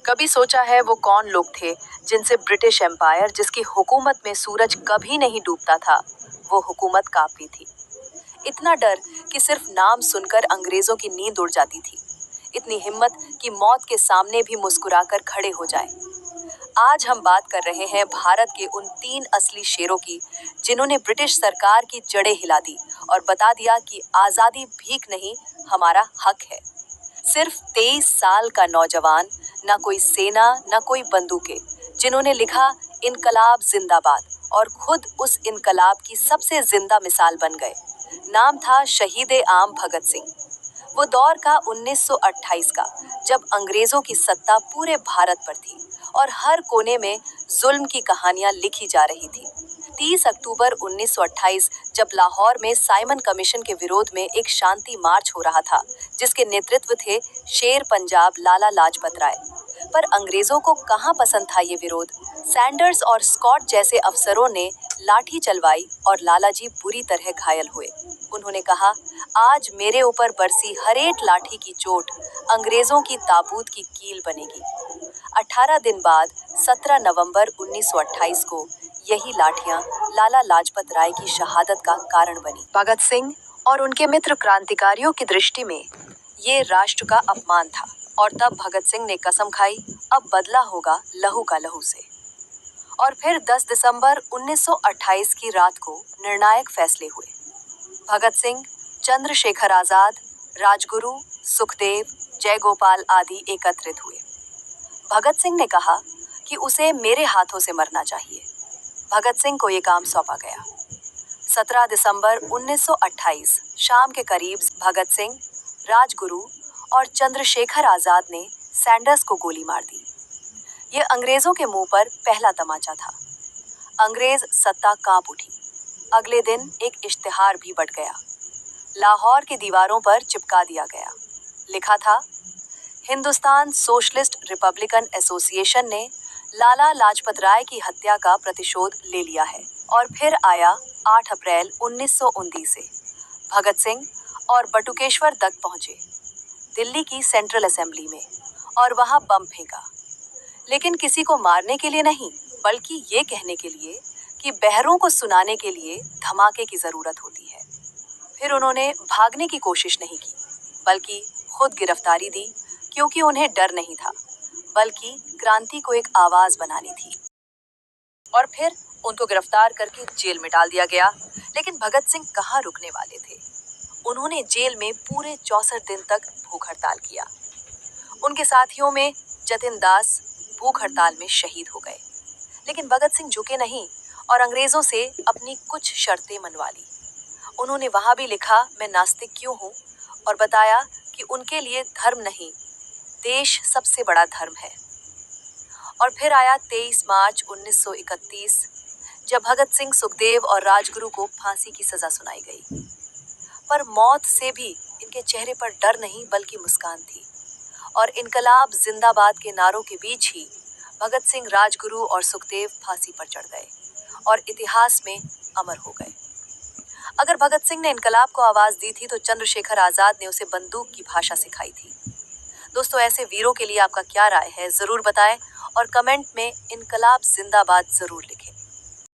कभी सोचा है वो कौन लोग थे जिनसे ब्रिटिश एम्पायर, जिसकी हुकूमत में सूरज कभी नहीं डूबता था, वो हुकूमत कांपती थी। इतना डर कि सिर्फ नाम सुनकर अंग्रेजों की नींद उड़ जाती थी। इतनी हिम्मत कि मौत के सामने भी मुस्कुराकर खड़े हो जाएं। आज हम बात कर रहे हैं भारत के उन 3 असली शेरों की, जिन्होंने ब्रिटिश सरकार की जड़ें हिला दी और बता दिया कि आजादी भीख नहीं, हमारा हक है। सिर्फ 23 साल का नौजवान, ना कोई सेना ना कोई बंदूकें, जिन्होंने लिखा इनकलाब जिंदाबाद और खुद उस इनकलाब की सबसे जिंदा मिसाल बन गए। नाम था शहीद आम भगत सिंह। वो दौर का 1928 का, जब अंग्रेजों की सत्ता पूरे भारत पर थी और हर कोने में जुल्म की कहानियां लिखी जा रही थी। 30 अक्टूबर 1928, जब लाहौर में साइमन कमीशन के विरोध में एक शांति मार्च हो रहा था, जिसके नेतृत्व थे शेर पंजाब लाला लाजपत राय। पर अंग्रेजों को कहाँ पसंद था ये विरोध। सैंडर्स और स्कॉट जैसे अफसरों ने लाठी चलवाई और लालाजी बुरी तरह घायल हुए। उन्होंने कहा, आज मेरे ऊपर बरसी हर एक लाठी की चोट अंग्रेजों की ताबूत की कील बनेगी। 18 दिन बाद 17 नवंबर 1928 को यही लाठियां लाला लाजपत राय की शहादत का कारण बनी। भगत सिंह और उनके मित्र क्रांतिकारियों की दृष्टि में ये राष्ट्र का अपमान था और तब भगत सिंह ने कसम खाई, अब बदला होगा लहू का लहू से। और फिर 10 दिसंबर 1928 की रात को निर्णायक फैसले हुए। भगत सिंह, चंद्रशेखर आजाद, राजगुरु, सुखदेव, जयगोपाल आदि एकत्रित हुए। भगत सिंह ने कहा कि उसे मेरे हाथों से मरना चाहिए। भगत सिंह को ये काम सौंपा गया। 17 दिसंबर 1928 शाम के करीब भगत सिंह, राजगुरु और चंद्रशेखर आजाद ने सैंडर्स को गोली मार दी। ये अंग्रेजों के मुंह पर पहला तमाचा था। अंग्रेज सत्ता कांप उठी। अगले दिन एक इश्तिहार भी बंट गया। लाहौर की दीवारों पर चिपका दिया गया। लिखा था, हिंदुस्तान सोशलिस्ट रिपब्लिकन एसोसिएशन ने लाला लाजपत राय की हत्या का प्रतिशोध ले लिया है। और फिर आया 8 अप्रैल 1919 से भगत सिंह और बटुकेश्वर दत्त पहुंचे दिल्ली की सेंट्रल असेंबली में और वहां बम फेंका, लेकिन किसी को मारने के लिए नहीं, बल्कि ये कहने के लिए कि बहरों को सुनाने के लिए धमाके की जरूरत होती है। फिर उन्होंने भागने की कोशिश नहीं की, बल्कि खुद गिरफ्तारी दी, क्योंकि उन्हें डर नहीं था, बल्कि क्रांति को एक आवाज बनानी थी। और फिर उनको गिरफ्तार करके जेल में डाल दिया गया। लेकिन भगत सिंह कहाँ रुकने वाले थे। उन्होंने जेल में पूरे 64 दिन तक भूख हड़ताल किया। उनके साथियों में जतिन दास भूख हड़ताल में शहीद हो गए। लेकिन भगत सिंह झुके नहीं और अंग्रेजों से अपनी कुछ शर्तें मनवा ली। उन्होंने वहां भी लिखा, मैं नास्तिक क्यों हूं, और बताया कि उनके लिए धर्म नहीं, देश सबसे बड़ा धर्म है। और फिर आया 23 मार्च 1931, जब भगत सिंह, सुखदेव और राजगुरु को फांसी की सजा सुनाई गई। पर मौत से भी इनके चेहरे पर डर नहीं, बल्कि मुस्कान थी। और इनकलाब जिंदाबाद के नारों के बीच ही भगत सिंह, राजगुरु और सुखदेव फांसी पर चढ़ गए और इतिहास में अमर हो गए। अगर भगत सिंह ने इनकलाब को आवाज दी थी, तो चंद्रशेखर आजाद ने उसे बंदूक की भाषा सिखाई थी। दोस्तों, ऐसे वीरों के लिए आपका क्या राय है, जरूर बताएं और कमेंट में इनकलाब जिंदाबाद जरूर लिखें।